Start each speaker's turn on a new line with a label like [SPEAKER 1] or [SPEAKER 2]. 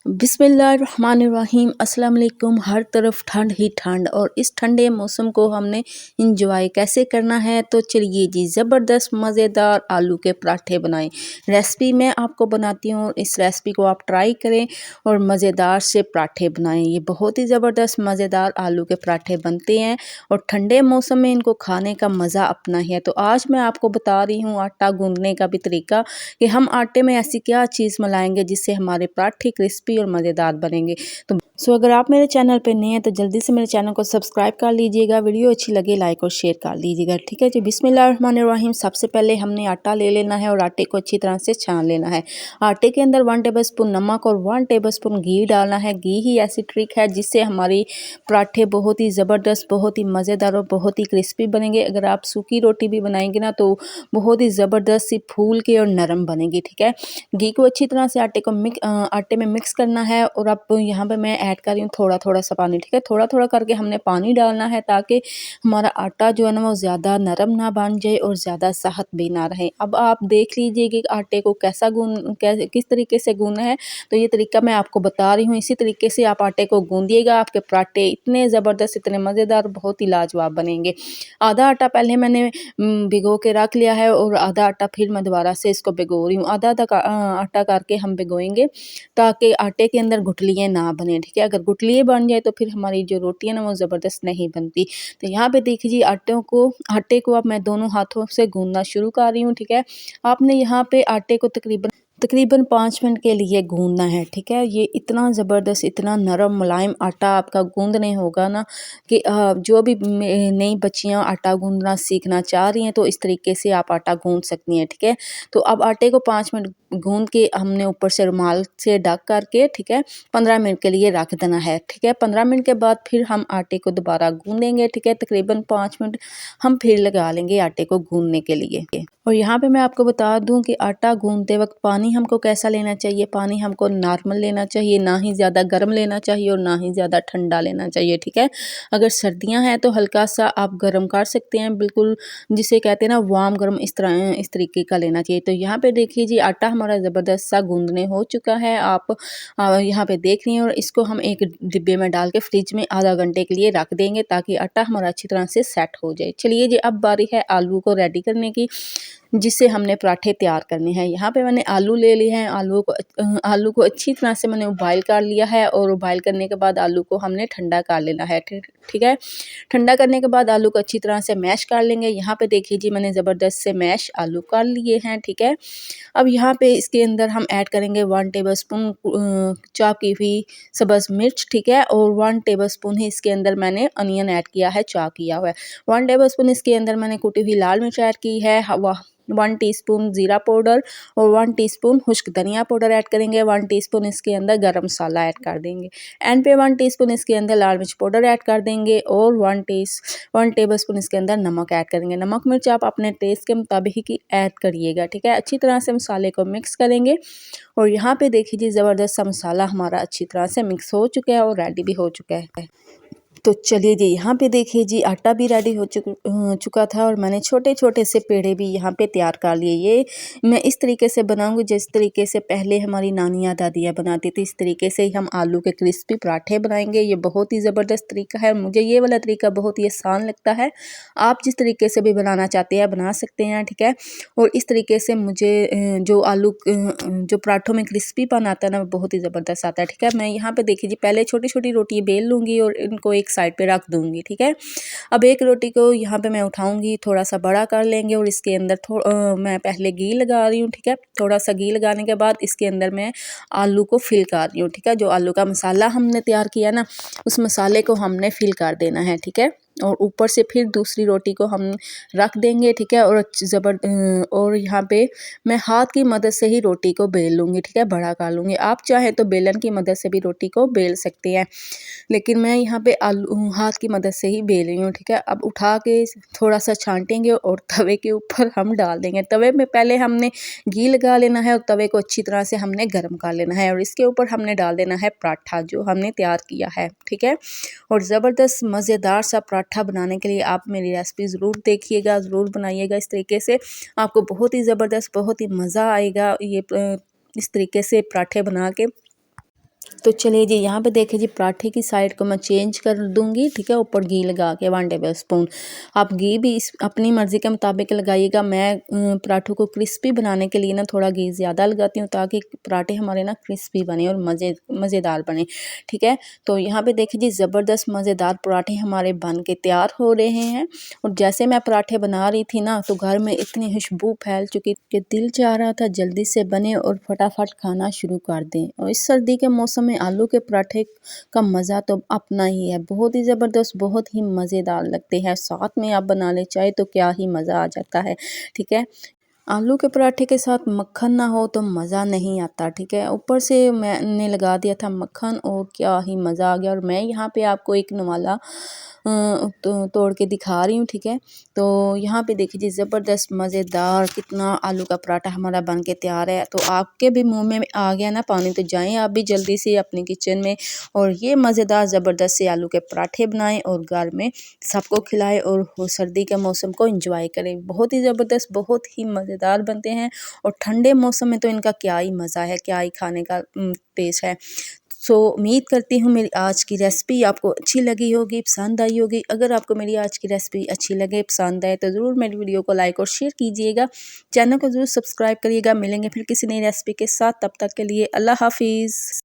[SPEAKER 1] बिस्मिल्लाहिर्रहमानिर्रहीम। अस्सलाम वालेकुम। हर तरफ ठंड ही ठंड और इस ठंडे मौसम को हमने इंजॉय कैसे करना है, तो चलिए जी ज़बरदस्त मज़ेदार आलू के पराठे बनाएं। रेसिपी मैं आपको बनाती हूँ, इस रेसिपी को आप ट्राई करें और मज़ेदार से पराठे बनाएं। ये बहुत ही ज़बरदस्त मज़ेदार आलू के पराठे बनते हैं और ठंडे मौसम में इनको खाने का मज़ा अपना ही है। तो आज मैं आपको बता रही हूँ आटा गूंदने का भी तरीका, कि हम आटे में ऐसी क्या चीज़ मिलाएंगे जिससे हमारे पराठे क्रिस्पी और मज़ेदार बनेंगे। तो अगर आप मेरे चैनल पे नए हैं तो जल्दी से मेरे चैनल को सब्सक्राइब कर लीजिएगा, वीडियो अच्छी लगे लाइक और शेयर कर लीजिएगा, ठीक है जी। बिस्मिल्लाहिर्रहमानिर्रहीम। सबसे पहले हमने आटा ले लेना है और आटे को अच्छी तरह से छान लेना है। आटे के अंदर 1 टेबलस्पून नमक और 1 टेबलस्पून घी डालना है। घी ही ऐसी ट्रिक है जिससे हमारी पराठे बहुत ही ज़बरदस्त, बहुत ही मज़ेदार और बहुत ही क्रिस्पी बनेंगे। अगर आप सूखी रोटी भी बनाएंगे ना तो बहुत ही ज़बरदस्त सी फूल के और नरम बनेगी, ठीक है। घी को अच्छी तरह से आटे में मिक्स करना है और अब यहाँ पे मैं ऐड कर रही हूँ थोड़ा थोड़ा सा पानी, ठीक है। थोड़ा थोड़ा करके हमने पानी डालना है ताकि हमारा आटा जो है ना वो ज़्यादा नरम ना बन जाए और ज़्यादा सख्त भी ना रहे। अब आप देख लीजिए कि आटे को किस तरीके से गूंदना है, तो ये तरीका मैं आपको बता रही हूँ। इसी तरीके से आप आटे को गूंदिएगा, आपके पराठे इतने ज़बरदस्त, इतने मज़ेदार, बहुत ही लाजवाब बनेंगे। आधा आटा पहले मैंने भिगो के रख लिया है और आधा आटा फिर मैं दोबारा से इसको भिगो रही हूँ। आधा आधा आटा करके हम भिगोएंगे ताकि आटे के अंदर गुठलियाँ ना बने, ठीक है। अगर गुठलियाँ बन जाए तो फिर हमारी जो रोटी है ना वो ज़बरदस्त नहीं बनती। तो यहाँ पे देखिए आटे को अब मैं दोनों हाथों से गूंदना शुरू कर रही हूँ, ठीक है। आपने यहाँ पे आटे को तकरीबन 5 मिनट के लिए गूंदना है, ठीक है। ये इतना ज़बरदस्त, इतना नरम मुलायम आटा आपका गूंदने होगा ना कि जो भी नई बच्चियाँ आटा गूंदना सीखना चाह रही हैं तो इस तरीके से आप आटा गूंद सकती हैं, ठीक है। तो अब आटे को 5 मिनट गूंद के हमने ऊपर से रुमाल से ढक करके, ठीक है, 15 मिनट के लिए रख देना है, ठीक है। 15 मिनट के बाद फिर हम आटे को दोबारा गूंदेंगे, ठीक है। तकरीबन 5 मिनट हम फिर लगा लेंगे आटे को गूंदने के लिए। और यहाँ पे मैं आपको बता दूं कि आटा गूंदते वक्त पानी हमको कैसा लेना चाहिए। पानी हमको नॉर्मल लेना चाहिए, ना ही ज़्यादा गर्म लेना चाहिए और ना ही ज़्यादा ठंडा लेना चाहिए, ठीक है। अगर सर्दियाँ हैं तो हल्का सा आप गर्म कर सकते हैं, बिल्कुल जिसे कहते हैं ना वार्म गर्म, इस तरीके का लेना चाहिए। तो यहाँ पे देखिए जी आटा हमारा ज़बरदस्त सा गूंदने हो चुका है। आप यहाँ पे देख रही हैं और इसको हम एक डिब्बे में डाल के फ्रिज में आधा घंटे के लिए रख देंगे ताकि आटा हमारा अच्छी तरह से सेट हो जाए। चलिए जी, अब बारी है आलू को रेडी करने की, जिससे हमने पराठे तैयार करने हैं। यहाँ पे मैंने आलू ले लिए हैं। आलू को अच्छी तरह से मैंने उबाइल कर लिया है और उबाइल करने के बाद आलू को हमने ठंडा कर लेना है, ठीक है। ठंडा करने के बाद आलू को अच्छी तरह से मैश कर लेंगे। यहाँ पे देखिए जी मैंने ज़बरदस्त से मैश आलू कर लिए हैं, ठीक है। अब यहाँ पे इसके अंदर हम ऐड करेंगे 1 टेबलस्पून चॉप की हुई सब्ज़ मिर्च, ठीक है। और 1 टेबलस्पून ही इसके अंदर मैंने अनियन ऐड किया है, चॉप किया हुआ है। 1 टेबलस्पून इसके अंदर मैंने कुटी हुई लाल मिर्च ऐड की है। 1 टीस्पून ज़ीरा पाउडर और 1 टीस्पून खुश्क धनिया पाउडर ऐड करेंगे। 1 टीस्पून इसके अंदर गरम मसाला ऐड कर देंगे। एंड पे 1 टीस्पून इसके अंदर लाल मिर्च पाउडर ऐड कर देंगे और 1 टेबलस्पून इसके अंदर नमक ऐड करेंगे। नमक मिर्च आप अपने टेस्ट के मुताबिक ही ऐड करिएगा, ठीक है। अच्छी तरह से मसाले को मिक्स करेंगे और यहाँ पे देखिए जी ज़बरदस्त सा मसाला हमारा अच्छी तरह से मिक्स हो चुका है और रेडी भी हो चुका है। तो चलिए जी, यहाँ पे देखिए जी आटा भी रेडी हो चुका था और मैंने छोटे छोटे से पेड़े भी यहाँ पे तैयार कर लिए। ये मैं इस तरीके से बनाऊंगी जिस तरीके से पहले हमारी नानियाँ दादियाँ बनाती थी। इस तरीके से ही हम आलू के क्रिस्पी पराठे बनाएंगे। ये बहुत ही ज़बरदस्त तरीका है, मुझे ये वाला तरीका बहुत ही आसान लगता है। आप जिस तरीके से भी बनाना चाहते हैं बना सकते हैं, ठीक है। और इस तरीके से मुझे जो पराठों में क्रिस्पीपन आता है ना बहुत ही ज़बरदस्त आता है, ठीक है। मैं यहाँ पे देखिए जी पहले छोटी छोटी रोटी बेल लूँगी और इनको एक साइड पे रख दूँगी, ठीक है। अब एक रोटी को यहाँ पे मैं उठाऊँगी, थोड़ा सा बड़ा कर लेंगे और इसके अंदर मैं पहले घी लगा रही हूँ, ठीक है। थोड़ा सा घी लगाने के बाद इसके अंदर मैं आलू को फिल कर रही हूँ, ठीक है। जो आलू का मसाला हमने तैयार किया ना उस मसाले को हमने फिल कर देना है, ठीक है। और ऊपर से फिर दूसरी रोटी को हम रख देंगे, ठीक है। और यहाँ पे मैं हाथ की मदद से ही रोटी को बेल लूँगी, ठीक है, बड़ा कर लूँगी। आप चाहें तो बेलन की मदद से भी रोटी को बेल सकते हैं, लेकिन मैं यहाँ पे हाथ की मदद से ही बेल रही हूँ, ठीक है। अब उठा के थोड़ा सा छांटेंगे और तवे के ऊपर हम डाल देंगे। तवे में पहले हमने घी लगा लेना है और तवे को अच्छी तरह से हमने गर्म कर लेना है और इसके ऊपर हमने डाल देना है पराठा जो हमने तैयार किया है, ठीक है। और ज़बरदस्त मज़ेदार सा पराठा बनाने के लिए आप मेरी रेसिपी ज़रूर देखिएगा, ज़रूर बनाइएगा। इस तरीके से आपको बहुत ही ज़बरदस्त, बहुत ही मज़ा आएगा ये इस तरीके से पराठे बना के। तो चलिए जी, यहाँ पे देखिए जी पराठे की साइड को मैं चेंज कर दूँगी, ठीक है, ऊपर घी लगा के 1 टेबलस्पून। आप घी भी इस अपनी मर्ज़ी के मुताबिक लगाइएगा। मैं पराठों को क्रिस्पी बनाने के लिए ना थोड़ा घी ज़्यादा लगाती हूँ ताकि पराठे हमारे ना क्रिस्पी बने और मज़ेदार बने, ठीक है। तो यहाँ पे देखिए जी ज़बरदस्त मज़ेदार पराठे हमारे बन के तैयार हो रहे हैं और जैसे मैं पराठे बना रही थी ना तो घर में इतनी खुशबू फैल चुकी कि दिल चाह रहा था जल्दी से बने और फटाफट खाना शुरू कर दें। और इस सर्दी के मौसम में आलू के पराठे का मज़ा तो अपना ही है, बहुत ही ज़बरदस्त, बहुत ही मज़ेदार लगते हैं। साथ में आप बना ले चाहे तो क्या ही मज़ा आ जाता है, ठीक है। आलू के पराठे के साथ मक्खन ना हो तो मज़ा नहीं आता, ठीक है। ऊपर से मैंने लगा दिया था मक्खन और क्या ही मज़ा आ गया। और मैं यहाँ पे आपको एक नवाला तो तोड़ के दिखा रही हूँ, ठीक है। तो यहाँ पे देखिए जी ज़बरदस्त मज़ेदार कितना आलू का पराठा हमारा बन के तैयार है। तो आपके भी मुँह में आ गया ना पानी, तो जाएँ आप भी जल्दी से अपनी किचन में और ये मज़ेदार ज़बरदस्त से आलू के पराठे बनाएँ और घर में सबको खिलाएँ और वो सर्दी के मौसम को एंजॉय करें। बहुत ही ज़बरदस्त, बहुत ही मज़ेदार बनते हैं और ठंडे मौसम में तो इनका क्या ही मज़ा है, क्या ही खाने का टेस्ट है। सो उम्मीद करती हूँ मेरी आज की रेसिपी आपको अच्छी लगी होगी, पसंद आई होगी। अगर आपको मेरी आज की रेसिपी अच्छी लगे, पसंद आए तो ज़रूर मेरी वीडियो को लाइक और शेयर कीजिएगा। चैनल को ज़रूर सब्सक्राइब करिएगा। मिलेंगे फिर किसी नई रेसिपी के साथ, तब तक के लिए अल्लाह हाफ़िज़।